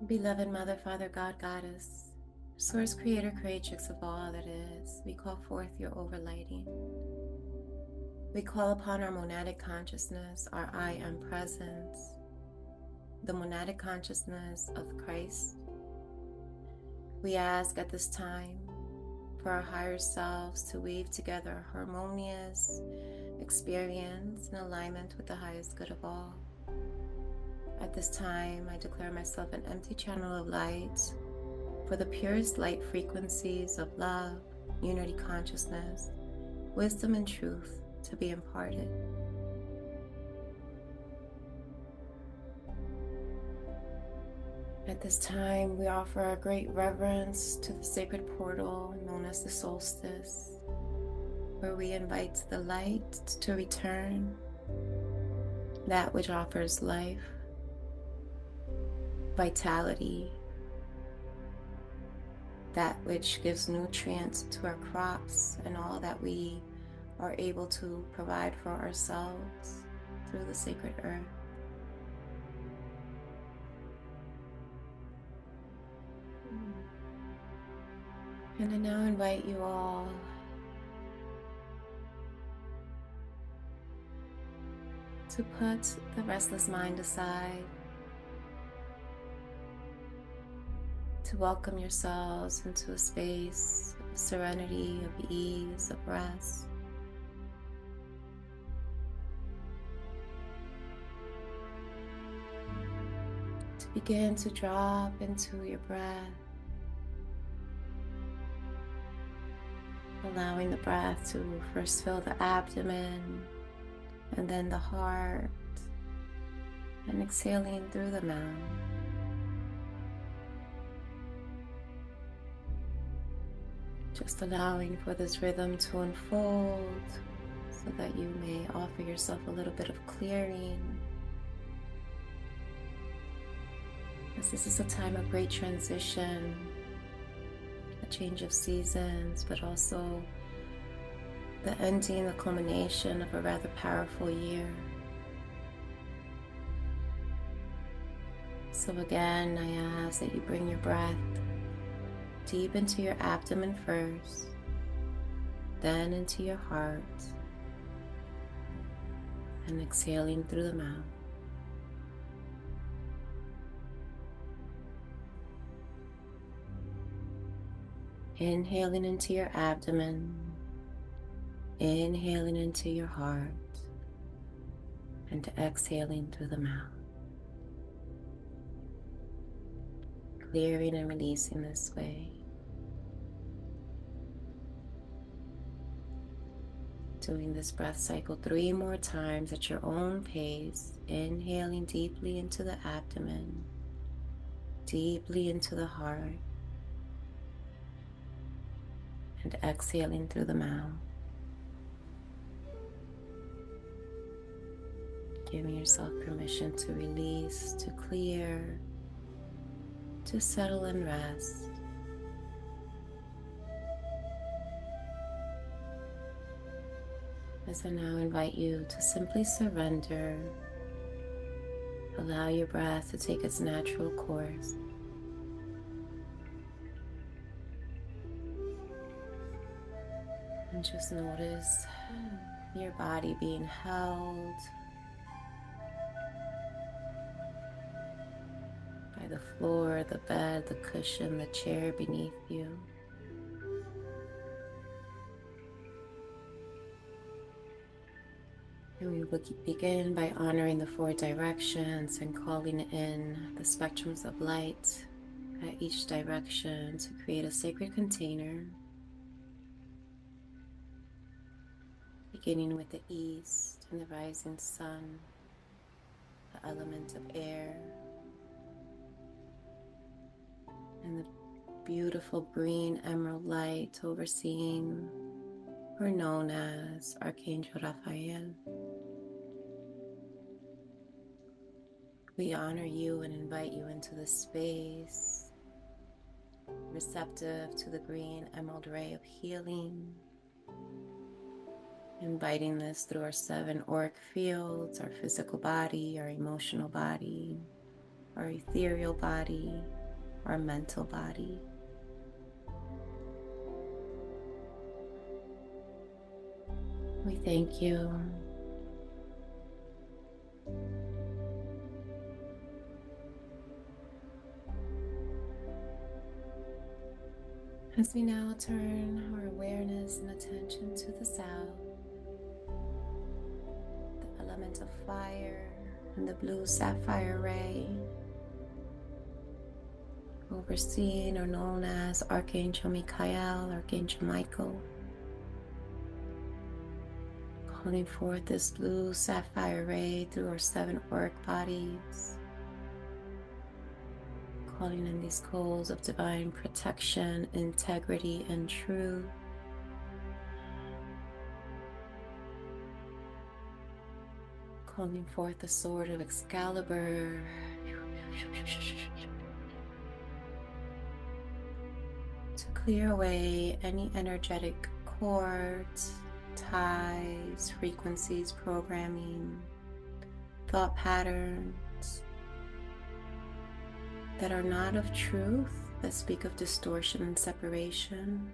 Beloved Mother, Father, God, Goddess, Source, Creator, Creatrix of all that is, we call forth your overlighting. We call upon our monadic consciousness, our I Am presence, the monadic consciousness of Christ. We ask at this time for our higher selves to weave together a harmonious experience in alignment with the highest good of all. At this time, I declare myself an empty channel of light for the purest light frequencies of love, unity consciousness, wisdom, and truth to be imparted. At this time, we offer our great reverence to the sacred portal known as the solstice, where we invite the light to return, that which offers life, vitality, that which gives nutrients to our crops and all that we are able to provide for ourselves through the sacred earth. And I now invite you all to put the restless mind aside, to welcome yourselves into a space of serenity, of ease, of rest. To begin to drop into your breath, allowing the breath to first fill the abdomen and then the heart, and exhaling through the mouth. Just allowing for this rhythm to unfold so that you may offer yourself a little bit of clearing, as this is a time of great transition, a change of seasons, but also the ending, the culmination of a rather powerful year. So again, I ask that you bring your breath deep into your abdomen first, then into your heart, and exhaling through the mouth. Inhaling into your abdomen, inhaling into your heart, and exhaling through the mouth. Clearing and releasing this way. Doing this breath cycle 3 more times at your own pace, inhaling deeply into the abdomen, deeply into the heart, and exhaling through the mouth. Giving yourself permission to release, to clear, to settle and rest. As I now invite you to simply surrender, allow your breath to take its natural course. And just notice your body being held by the floor, the bed, the cushion, the chair beneath you. And we will begin by honoring the 4 directions and calling in the spectrums of light at each direction to create a sacred container, beginning with the east and the rising sun, the element of air, and the beautiful green emerald light overseeing or known as Archangel Raphael. We honor you and invite you into the space, receptive to the green emerald ray of healing, inviting this through our 7 auric fields, our physical body, our emotional body, our ethereal body, our mental body. We thank you. As we now turn our awareness and attention to the south, the element of fire and the blue sapphire ray, overseen or known as Archangel Michael, Archangel Michael, calling forth this blue sapphire ray through our 7 auric bodies, calling in these codes of divine protection, integrity, and truth. Calling forth the sword of Excalibur. To clear away any energetic cords, ties, frequencies, programming, thought patterns that are not of truth, that speak of distortion and separation.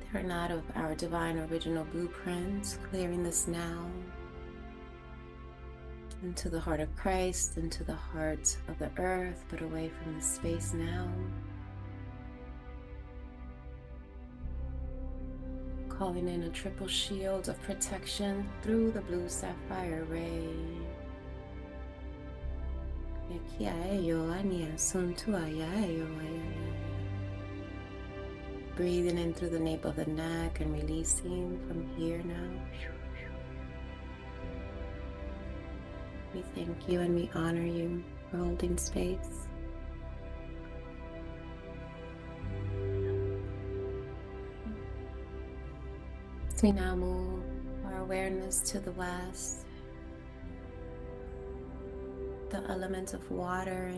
They are not of our divine original blueprint. Clearing this now into the heart of Christ, into the heart of the earth, but away from the space now. Calling in a triple shield of protection through the blue sapphire ray. Breathing in through the nape of the neck and releasing from here now. We thank you and we honor you for holding space. As we now move our awareness to the west, the element of water,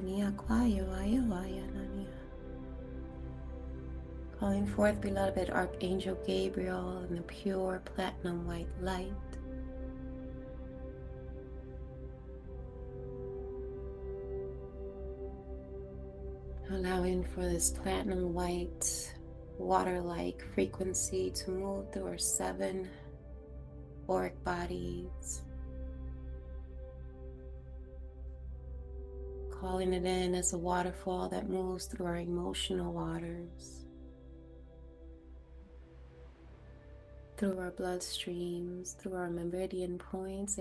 calling forth beloved Archangel Gabriel in the pure platinum white light. Allowing for this platinum white, water-like frequency to move through our 7 auric bodies. Calling it in as a waterfall that moves through our emotional waters, through our bloodstreams, through our meridian points.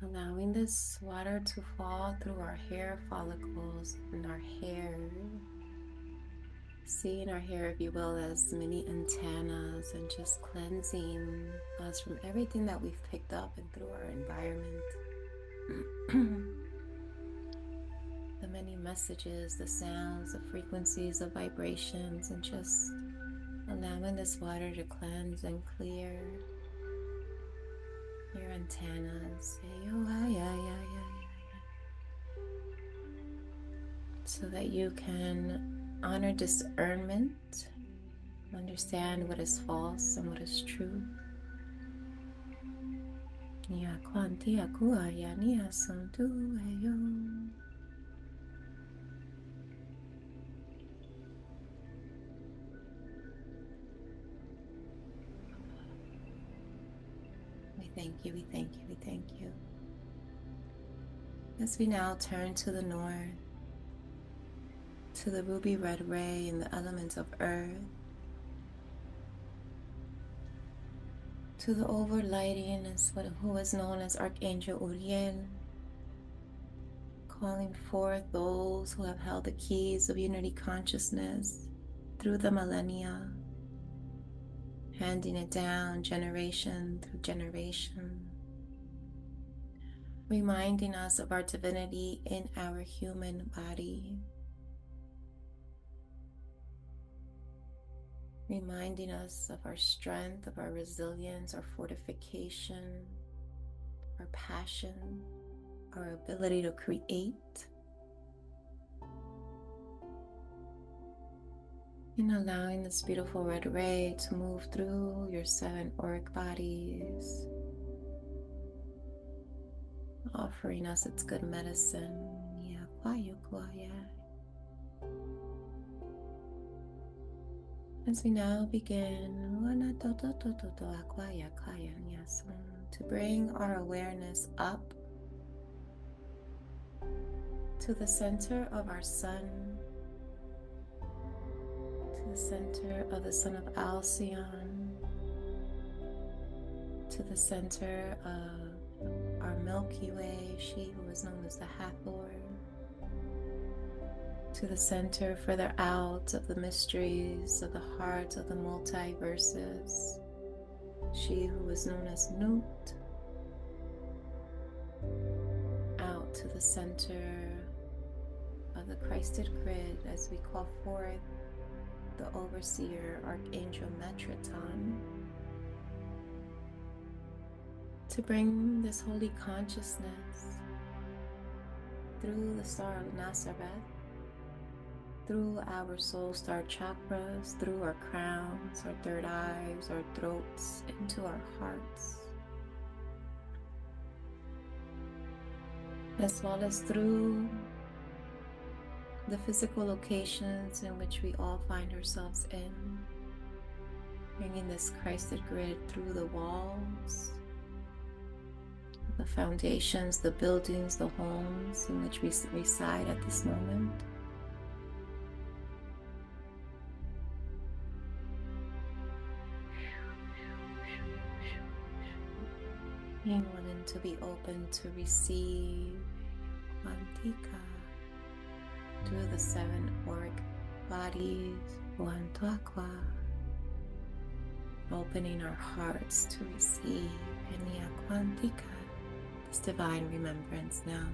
Allowing this water to fall through our hair follicles and our hair. Seeing our hair, if you will, as mini antennas, and just cleansing us from everything that we've picked up and through our environment. The many messages, the sounds, the frequencies, the vibrations, and just allowing this water to cleanse and clear your antennas, so that you can honor discernment, understand what is false and what is true. We thank you, we thank you, we thank you. As we now turn to the north, to the ruby red ray in the element of earth, to the overlighting as who is known as Archangel Uriel, calling forth those who have held the keys of unity consciousness through the millennia, handing it down generation through generation, reminding us of our divinity in our human body, reminding us of our strength, of our resilience, our fortification, our passion, our ability to create. And allowing this beautiful red ray to move through your 7 auric bodies, offering us its good medicine. As we now begin to bring our awareness up to the center of our sun, to the center of the sun of Alcyon, to the center of our Milky Way, she who is known as the Hathor, to the center further out of the mysteries of the heart of the multiverses, she who is known as Nut, out to the center of the Christed grid as we call forth the overseer Archangel Metatron to bring this holy consciousness through the star of Nazareth, through our soul star chakras, through our crowns, our third eyes, our throats, into our hearts, as well as through the physical locations in which we all find ourselves in, bringing this Christed grid through the walls, the foundations, the buildings, the homes in which we reside at this moment. Being willing to be open to receive Quantica through the 7 auric bodies, Aqua, opening our hearts to receive Penia Quantica, this divine remembrance now.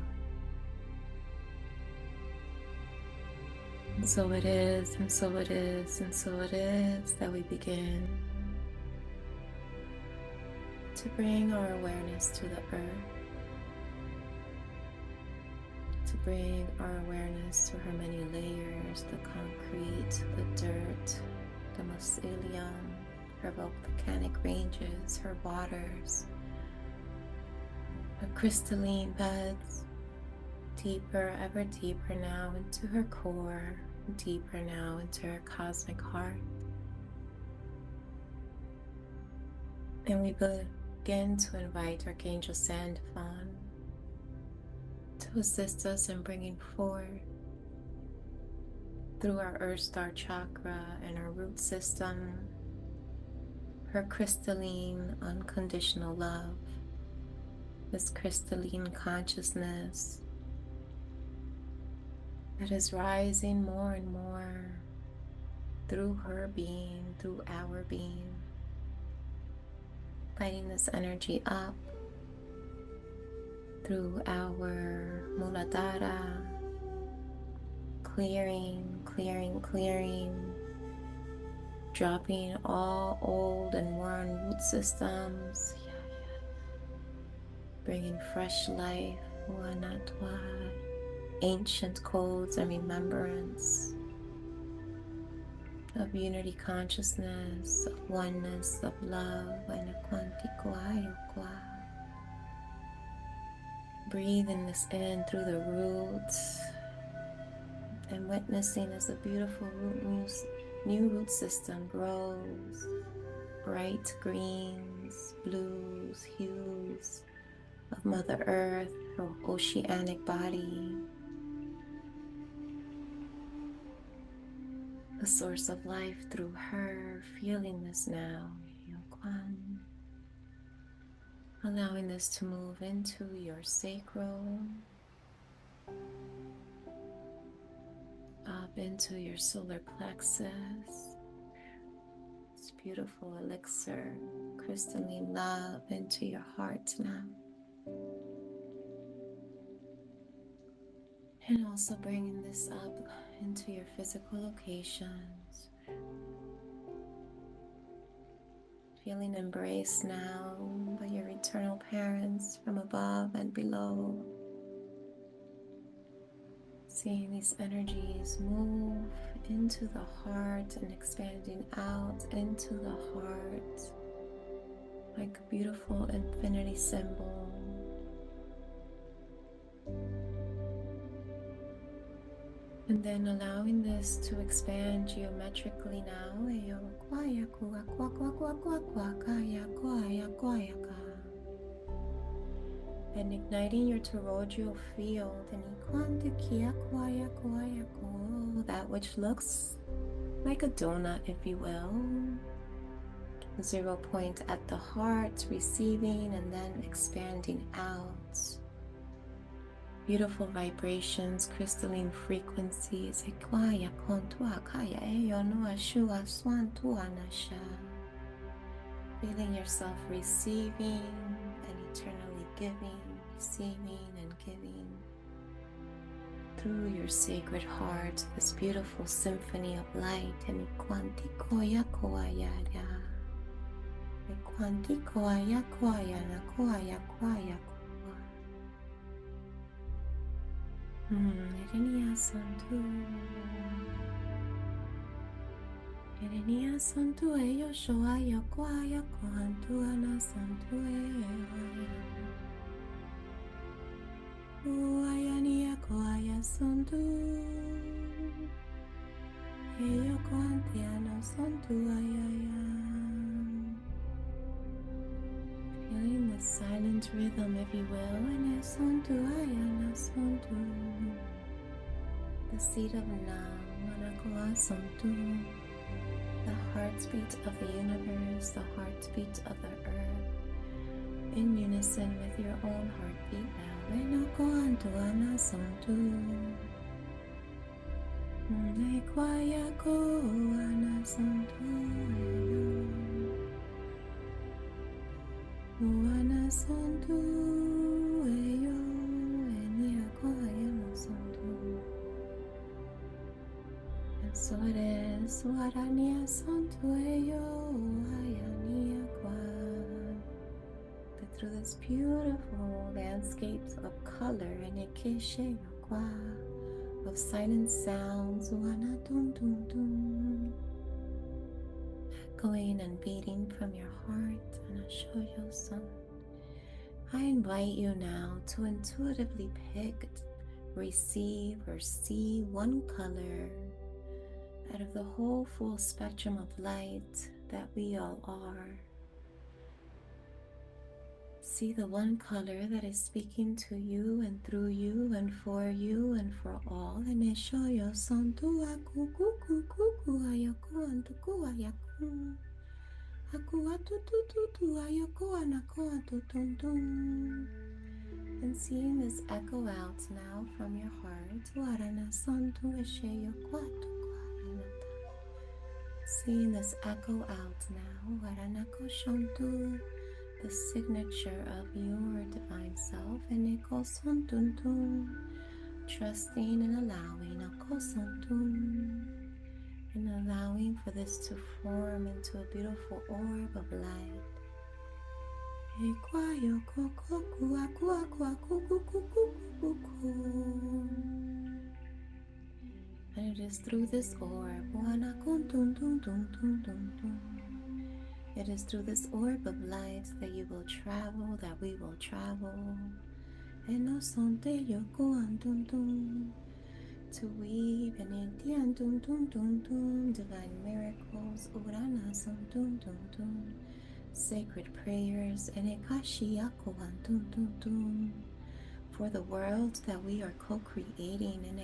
And so it is, and so it is, and so it is that we begin to bring our awareness to the earth, to bring our awareness to her many layers, the concrete, the dirt, the mycelium, her volcanic ranges, her waters, her crystalline beds, deeper, ever deeper now into her core, deeper now into her cosmic heart. And we begin to invite Archangel Sandphon to assist us in bringing forth through our Earth Star chakra and our root system her crystalline unconditional love, this crystalline consciousness that is rising more and more through her being, through our being, lighting this energy up through our Muladhara, clearing, clearing, clearing, dropping all old and worn root systems, bringing fresh life, ancient codes and remembrance of unity consciousness, of oneness, of love, and breathing this in through the roots and witnessing as the beautiful new root system grows, bright greens, blues, hues of Mother Earth, her oceanic body, the source of life through her, feeling this now, allowing this to move into your sacral, up into your solar plexus, this beautiful elixir, crystalline love into your heart now. And also bringing this up into your physical locations, feeling embraced now by your eternal parents from above and below, Seeing these energies move into the heart and expanding out into the heart like a beautiful infinity symbol. And then allowing this to expand geometrically now. And igniting your toroidal field, that which looks like a donut, if you will. 0 point at the heart, receiving and then expanding out. Beautiful vibrations, crystalline frequencies. Feeling yourself receiving and eternally giving, receiving and giving through your sacred heart, this beautiful symphony of light. Erenia santu eyo shoa ya kwa ya kwantu ana santu eyo uayani ya kwa ya santu eyo kwanti ana santu ayaya. Feeling the silent rhythm, if you will, and santu ayana santu, the seed of now, anakwa santu. The heartbeat of the universe, the heartbeat of the earth, in unison with your own heartbeat now. So it is, Warania Santueyo, Ayania Kwa. That through this beautiful landscapes of color and Ekeshe Kwa, of silent sounds, Wana Dum Dum Dum, echoing and beating from your heart, and Ashoyo San. I invite you now to intuitively pick, receive, or see one color out of the whole full spectrum of light that we all are. See the one color that is speaking to you and through you and for all. And Eshoyo Santu Aku Kuku Kuku Ayako Antuku Ayaku Aku Atututu Ayako Anako Atutuntum. And seeing this echo out now from your heart, Warana Santu Esheyo Kwatu. Seeing this echo out now, Waranako Shantu, the signature of your divine self, and Eko Santuntum, trusting and allowing Ako Santum, and allowing for this to form into a beautiful orb of light. Ekwayo Kokoku Aku Aku Aku Kuku Kuku Kuku. And it is through this orb, it is through this orb of light that you will travel, that we will travel. To weave and divine miracles, sacred prayers, and for the world that we are co-creating, and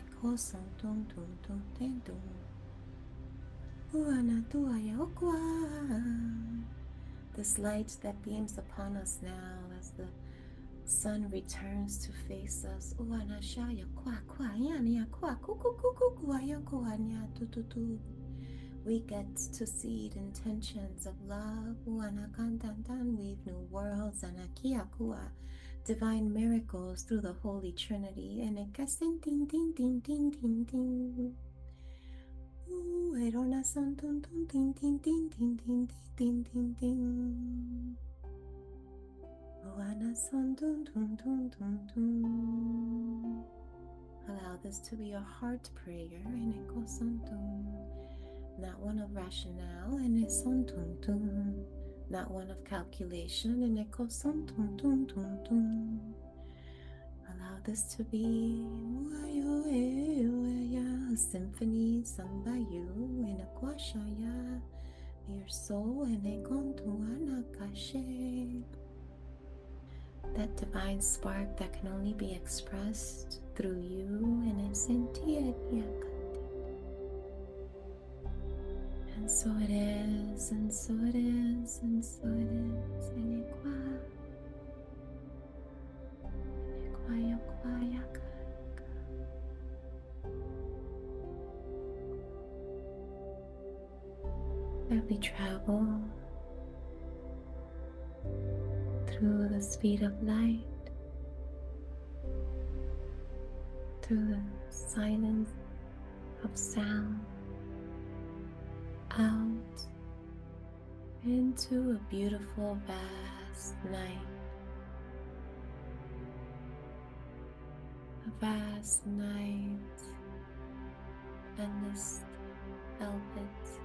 this light that beams upon us now as the sun returns to face us. We get to seed intentions of love, weave new worlds, and divine miracles through the Holy Trinity. And it gets ding ding ding ding ding ding ding. Erona son ding ding ding ding ding ding ding ding ding. Oana son dum dum dum dum dum. Allow this to be a heart prayer, not one of rationale, not one of calculation. Allow this to be a symphony sung by you in a kwashaya, your soul in a kontuana kashe. That divine spark that can only be expressed through you and a sentient yakati. And so it is, and so it is, and so it is. And that we travel through the speed of light, through the silence of sound, out into a beautiful, vast night. A vast night, endless velvet,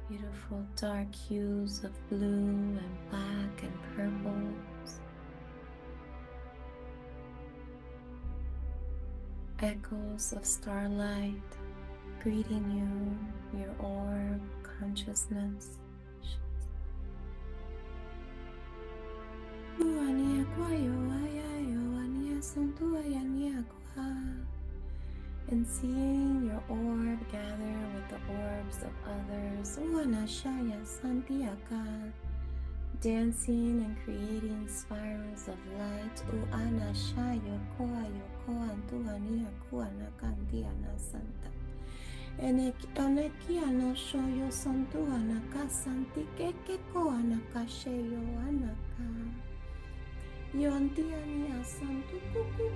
beautiful dark hues of blue and black and purples, echoes of starlight greeting you, your orb, consciousness. And seeing your orb gather with the orbs of others, dancing and creating spirals of light. Enekia no shoyo santu anaka santi keke ko anaka sheyo anaka. Yontiania santu kuku.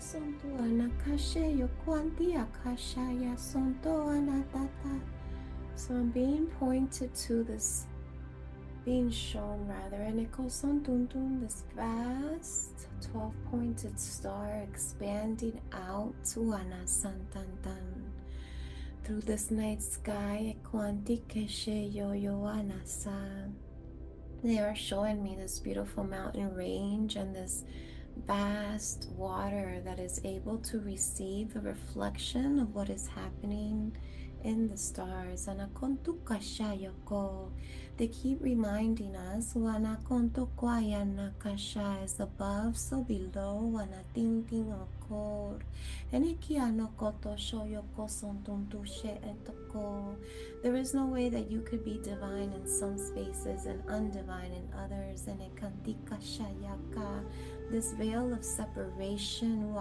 Sonto anakashe yokwanti akashaya sonto anatata. So I'm being pointed to this, being shown rather, this vast 12-pointed star expanding out to anasantantan through this night sky. They are showing me this beautiful mountain range and this vast water that is able to receive the reflection of what is happening in the stars. They keep reminding us is above, so below. There is no way that you could be divine in some spaces and undivine in others. This veil of separation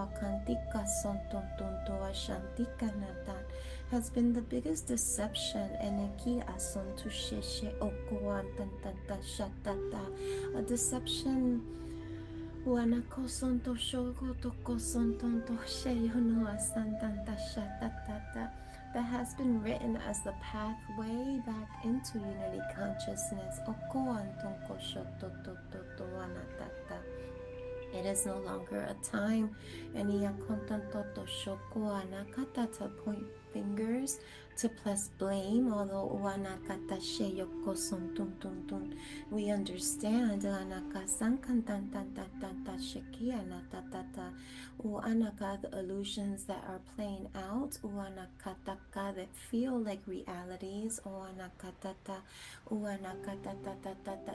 has been the biggest deception. A deception that has been written as the pathway back into unity consciousness. It is no longer a time to point fingers, to place blame, although we understand the illusions that are playing out, that feel like realities,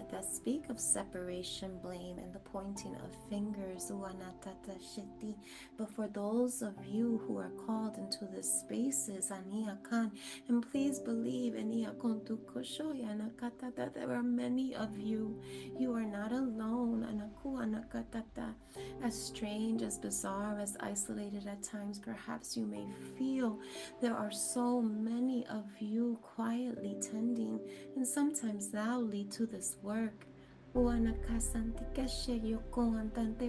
that speak of separation, blame, and the pointing of fingers. But for those of you who are called into the spaces, and please believe that there are many of you. You are not alone. As strange, as bizarre, as isolated at times perhaps you may feel, there are so many of you quietly tending and sometimes loudly to this work. There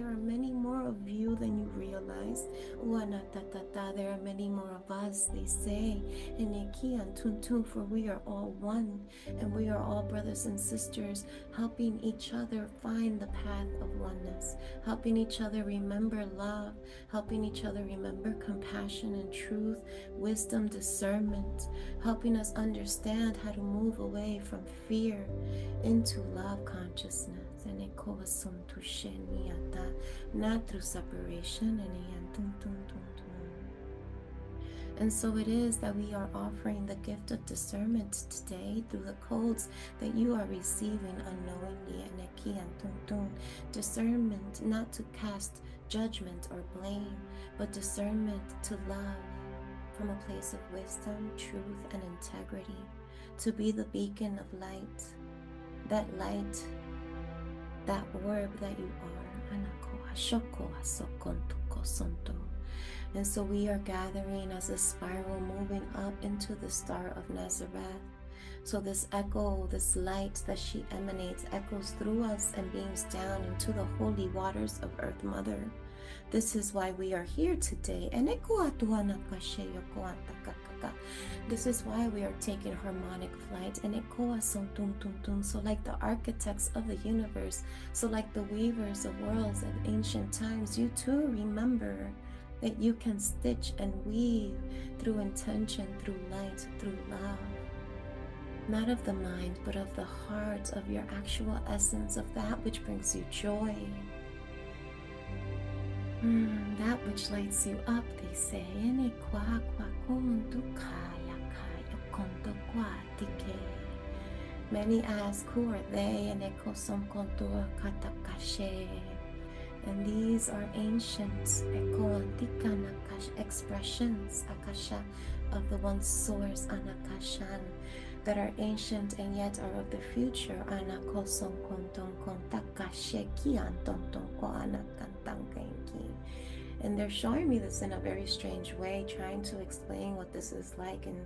are many more of you than you realize. There are many more of us, they say. For we are all one, and we are all brothers and sisters, helping each other find the path of oneness, helping each other remember love, helping each other remember compassion and truth, wisdom, discernment, helping us understand how to move away from fear into love consciousness. Not through separation. And so it is that we are offering the gift of discernment today through the codes that you are receiving unknowingly. Discernment not to cast judgment or blame, but discernment to love from a place of wisdom, truth, and integrity, to be the beacon of light, that orb that you are. And so we are gathering as a spiral moving up into the Star of Nazareth. So this echo, this light that she emanates, echoes through us and beams down into the holy waters of Earth Mother. This is why we are here today. This is why we are taking harmonic flight. So like the architects of the universe, so like the weavers of worlds of ancient times, you too remember that you can stitch and weave through intention, through light, through love. Not of the mind, but of the heart, of your actual essence, of that which brings you joy. That which lights you up, they say. Many ask, who are they? And these are ancient expressions of the one source that are ancient and yet are of the future. And they're showing me this in a very strange way, trying to explain what this is like in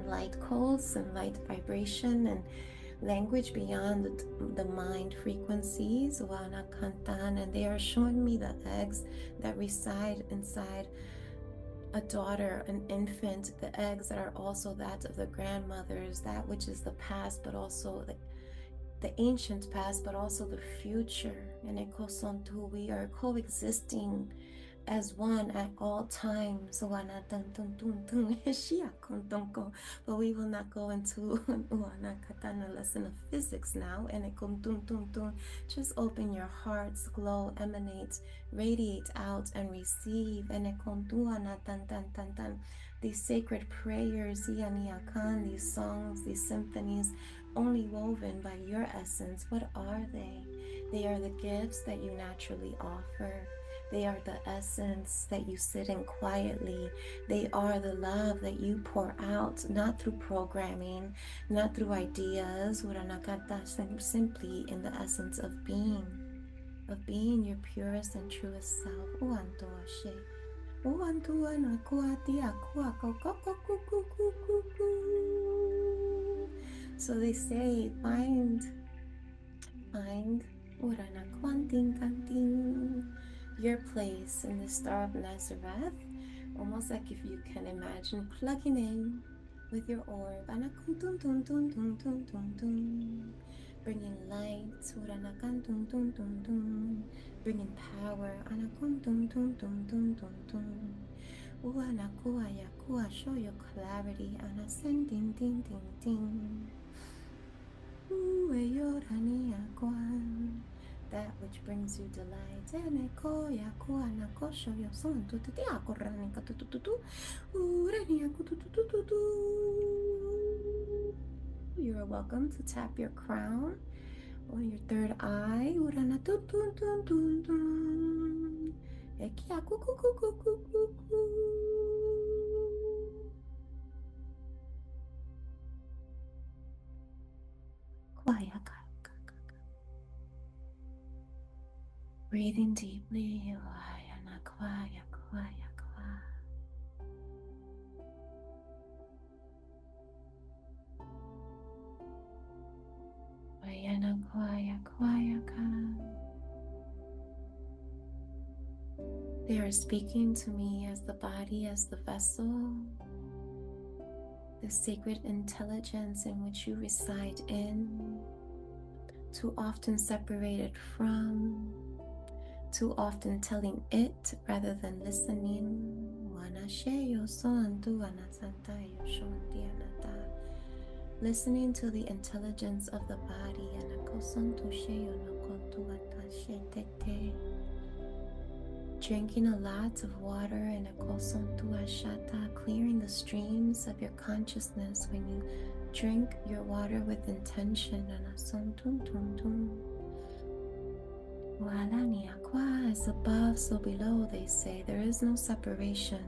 light codes and light vibration and language beyond the mind frequencies. And they are showing me the eggs that reside inside a daughter, an infant, the eggs that are also that of the grandmothers, that which is the past, but also the ancient past, but also the future. And we are coexisting as one at all times. But we will not go into a lesson of physics now. Just open your hearts, glow, emanate, radiate out, and receive. These sacred prayers, these songs, these symphonies, only woven by your essence. What are they? They are the gifts that you naturally offer. They are the essence that you sit in quietly. They are the love that you pour out, not through programming, not through ideas, simply in the essence of being your purest and truest self. So they say, find your place in the Star of Nazareth, almost like if you can imagine plugging in with your orb, bringing light, bringing power, show your clarity, and ascending, ding, ding, ding. That which brings you delight. You are welcome to tap your crown on your third eye. Breathing deeply. They are speaking to me as the body, as the vessel, the sacred intelligence in which you reside in, too often separated from, too often telling it rather than listening. Listening to the intelligence of the body. Drinking a lot of water and clearing the streams of your consciousness when you drink your water with intention. As above, so below, they say. There is no separation.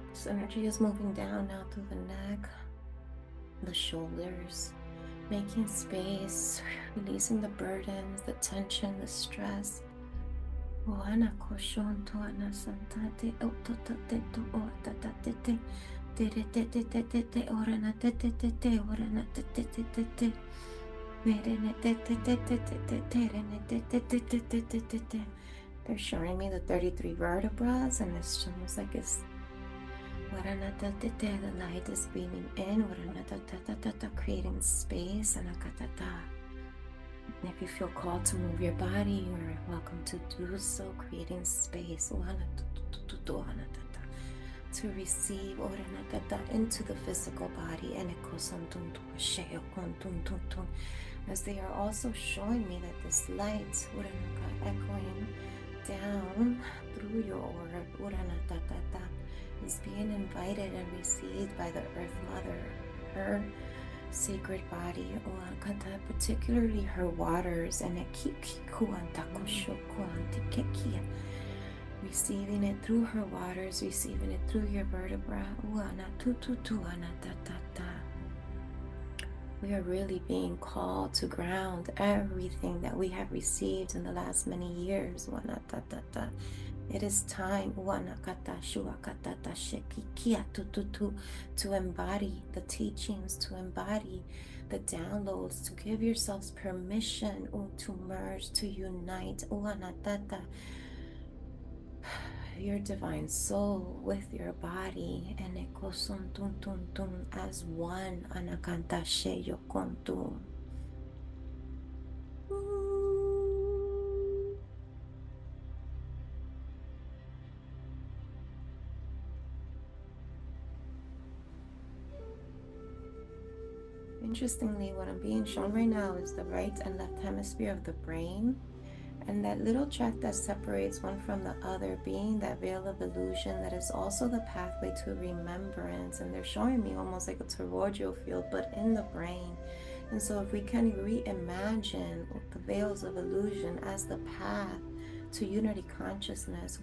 This energy is moving down now through the neck, the shoulders, making space, releasing the burdens, the tension, the stress. They're showing me the 33 vertebrae, and it's almost like it's the light is beaming in, creating space. And if you feel called to move your body, you're welcome to do so, creating space to receive into the physical body. As they are also showing me that this light echoing down through your aura is being invited and received by the Earth Mother, her sacred body, particularly her waters, and receiving it through her waters, receiving it through your vertebra. We are really being called to ground everything that we have received in the last many years. It is time to embody the teachings, to embody the downloads, to give yourselves permission to merge, to unite your divine soul with your body, and as one. Interestingly, what I'm being shown right now is the right and left hemisphere of the brain, and that little track that separates one from the other being that veil of illusion that is also the pathway to remembrance. And they're showing me almost like a toroidal field, but in the brain. And so if we can reimagine the veils of illusion as the path to unity consciousness,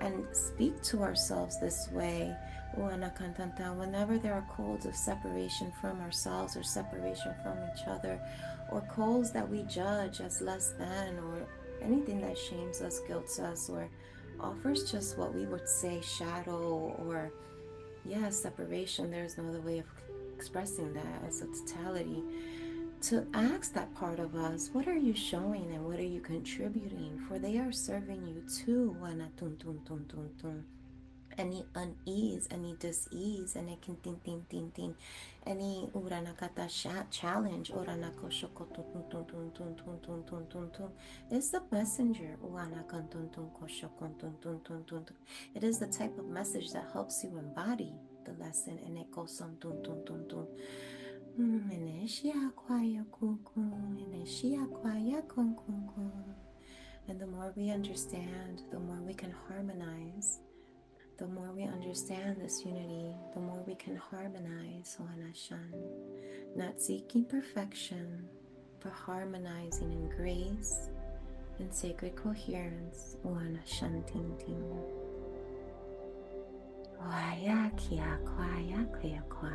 and speak to ourselves this way, whenever there are codes of separation from ourselves or separation from each other, or codes that we judge as less than, or anything that shames us, guilts us, or offers just what we would say shadow, or separation. There's no other way of expressing that as a totality. To ask that part of us, what are you showing and what are you contributing? For they are serving you too. Any unease, any dis-ease, any any challenge, is the messenger. It is the type of message that helps you embody the lesson, and it goes on. And the more we understand, the more we can harmonize. The more we understand this unity, the more we can harmonize. Not seeking perfection, but harmonizing in grace and sacred coherence. Wayaki kia kwa ya kia kwa.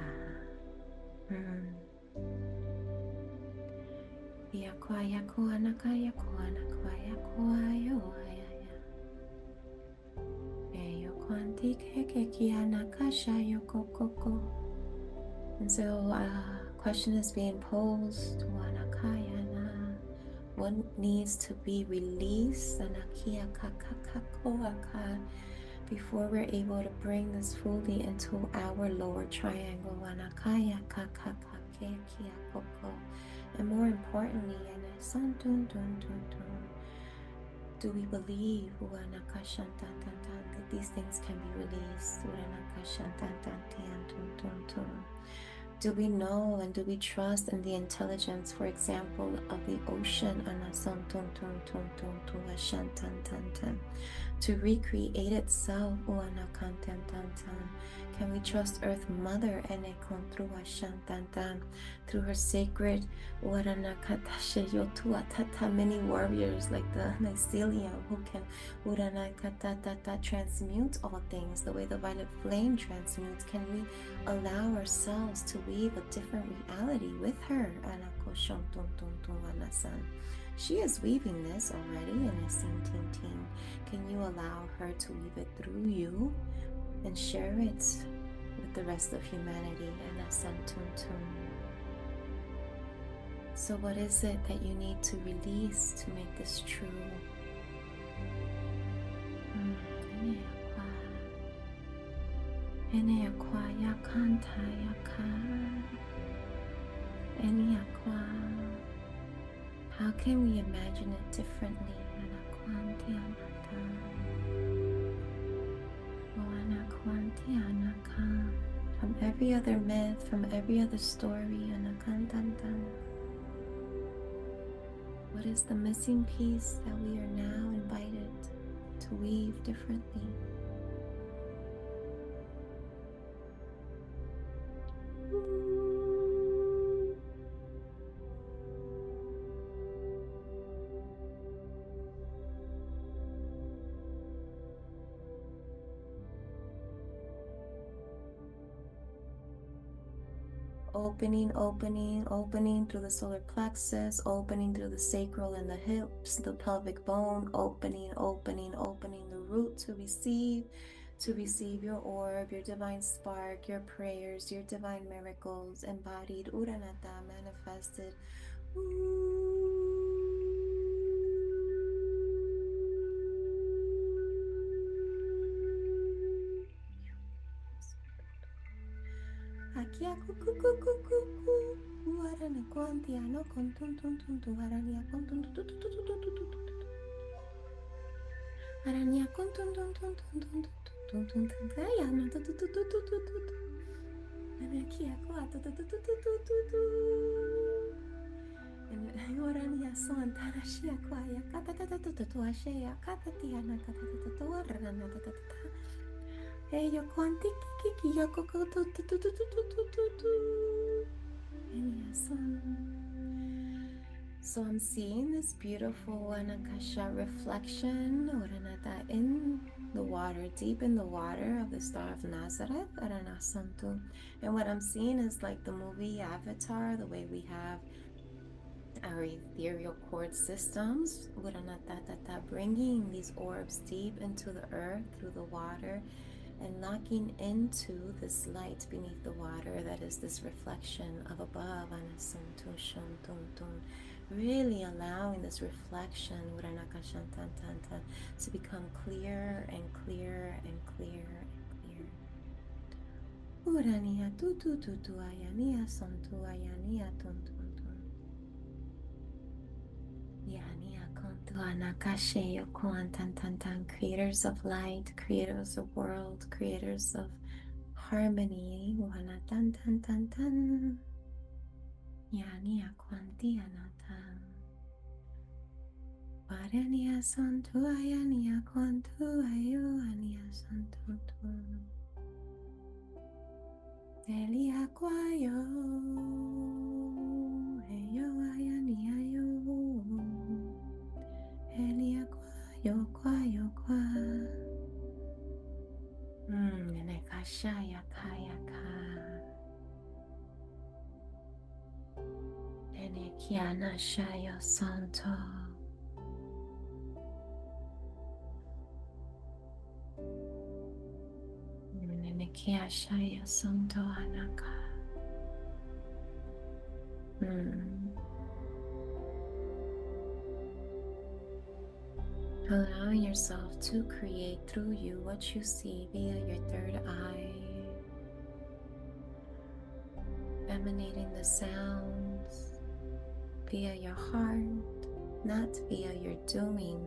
Ya kwa ya kwa na ka ya kwa na kwa ya kwa yo ya ya. E yo kwanti ke kia na kasha yo kokoko. And so question is being posed, what needs to be released before we're able to bring this fully into our lower triangle. And more importantly, do we believe that these things can be released? Do we know and do we trust in the intelligence, for example, of the ocean to recreate itself? Can we trust Earth Mother through her sacred many warriors like the mycelium who can transmute all things the way the violet flame transmutes? Can we allow ourselves to weave a different reality with her? She is weaving this already in a ting. Can you allow her to weave it through you and share it with the rest of humanity? So what is it that you need to release to make this true? How can we imagine it differently? From every other myth, from every other story, what is the missing piece that we are now invited to weave differently? Opening through the solar plexus, opening through the sacral and the hips, the pelvic bone, opening the root to receive your orb, your divine spark, your prayers, your divine miracles, embodied, Uranata, manifested. So I'm seeing this beautiful Anakasha reflection in the water, deep in the water of the Star of Nazareth. And what I'm seeing is like the movie Avatar, the way we have our ethereal cord systems, bringing these orbs deep into the earth through the water and locking into this light beneath the water that is this reflection of above, really allowing this reflection to become clearer and clearer and clearer and clearer. Creators of light, creators of world, creators of harmony. shaya kaya ka. Nene kiana shaya santo. Nene kia shaya santo anaka. Allowing yourself to create through you what you see via your third eye, emanating the sounds via your heart, not via your doing,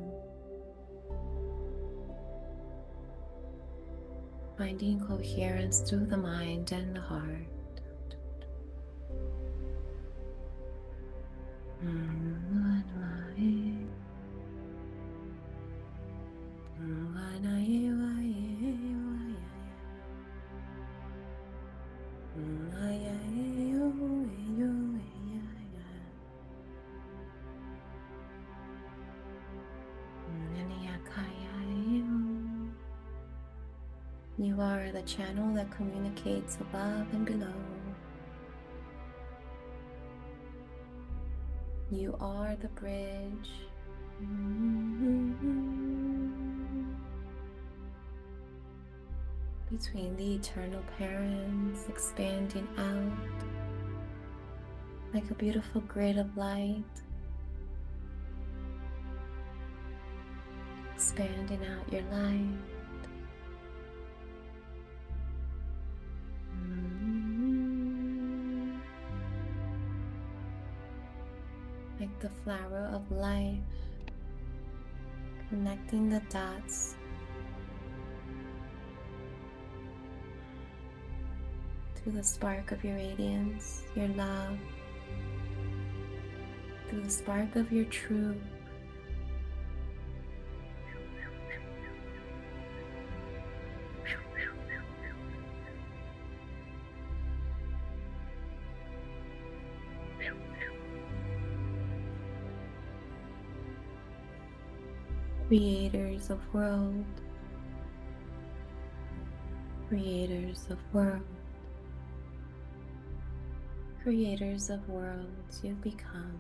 finding coherence through the mind and the heart. You are the channel that communicates above and below. You are the bridge. Between the eternal parents, expanding out like a beautiful grid of light, expanding out your light. Like the flower of life, connecting the dots to the spark of your radiance, your love, through the spark of your truth. Creators of world, creators of world, creators of worlds you've become.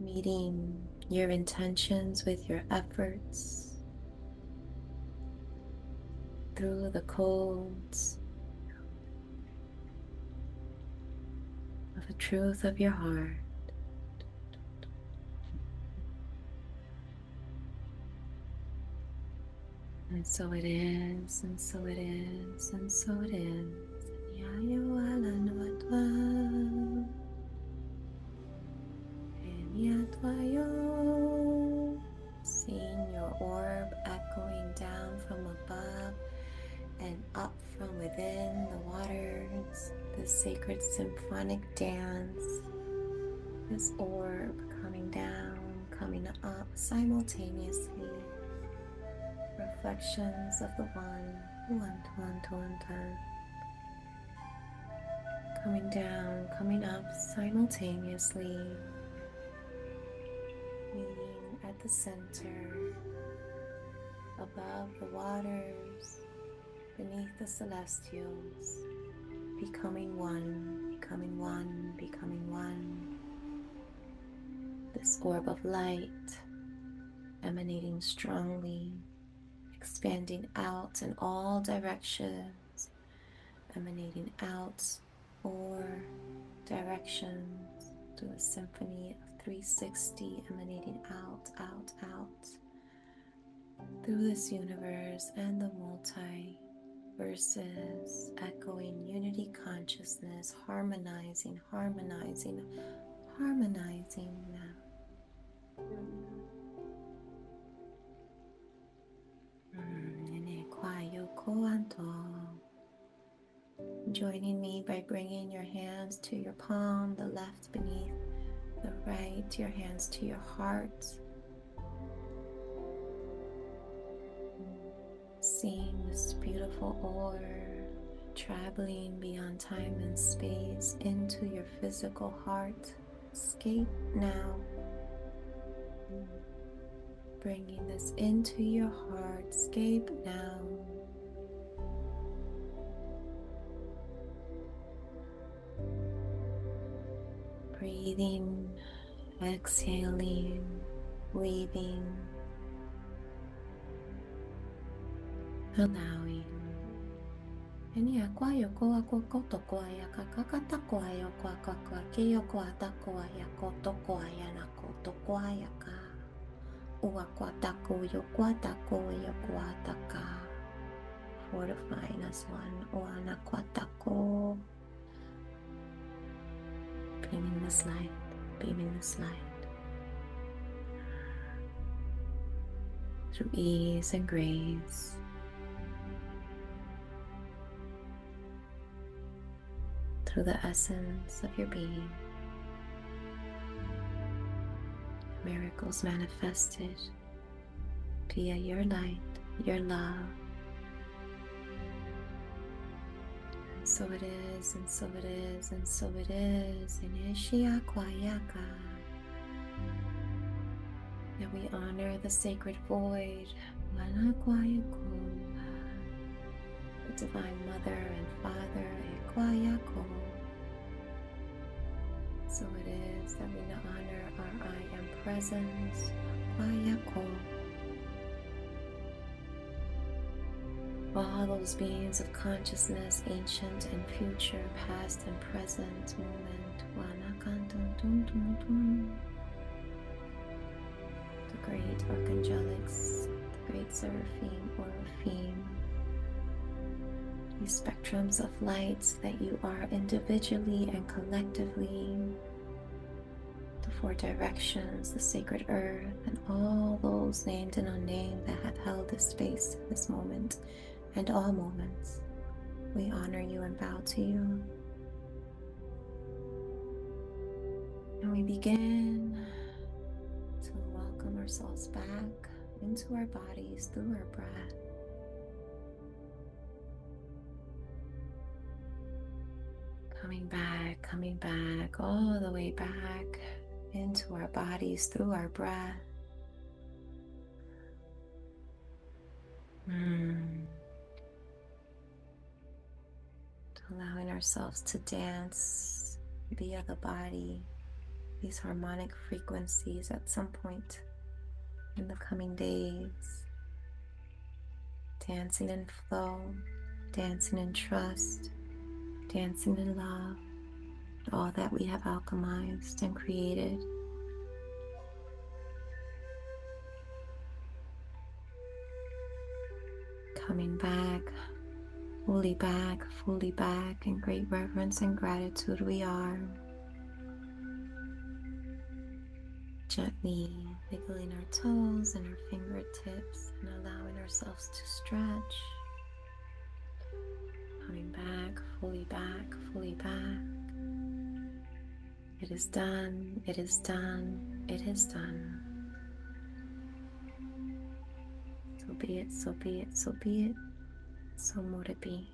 Meeting your intentions with your efforts through the codes of the truth of your heart. And so it is, and so it is, and so it is. Seeing your orb echoing down from above and up from within the waters, the sacred symphonic dance, this orb coming down, coming up simultaneously, reflections of the one, coming down, coming up simultaneously, meeting at the center, above the waters, beneath the celestials, becoming one, becoming one, becoming one. This orb of light emanating strongly, expanding out in all directions, emanating out 4 directions through a symphony of 360, emanating out, out, out through this universe and the multiverses, echoing unity consciousness, harmonizing, harmonizing, harmonizing now. Joining me by bringing your hands to your palm, the left beneath the right, your hands to your heart. Seeing this beautiful orb traveling beyond time and space into your physical heart. Escape now. Bringing this into your heart. Escape now. Breathing, exhaling, leaving, allowing. Any aqua yoko aqua koto koaya kakakata koaya kwa kakwa keyo kwata koaya koto koaya na koto koaya ka. Ua kwata koyo kwata koyo kwata ka. Fortifying us one. Ua na kwata ko. Beaming this light, beaming this light. Through ease and grace. Through the essence of your being. Miracles manifested via your light, your love. And so it is, and so it is, and so it is. Ineshia kwayaka. That we honor the sacred void. Wanakwayako. The Divine Mother and Father. Ekwayako. So it is that we honor our I Am Presence, Kwayako. All those beings of consciousness, ancient and future, past and present moment. The great archangelics, the great seraphim or Raphim. These spectrums of lights that you are individually and collectively, the four directions, the sacred earth, and all those named and unnamed that have held this space, this moment, and all moments. We honor you and bow to you. And we begin to welcome ourselves back into our bodies through our breath. Coming back, all the way back into our bodies through our breath. Allowing ourselves to dance via the body, these harmonic frequencies at some point in the coming days. Dancing in flow, dancing in trust, dancing in love, all that we have alchemized and created. Coming back, fully back, in great reverence and gratitude we are. Gently wiggling our toes and our fingertips and allowing ourselves to stretch. Coming back, fully back, fully back. It is done, it is done, it is done. So be it, so be it, so be it. So mote it be.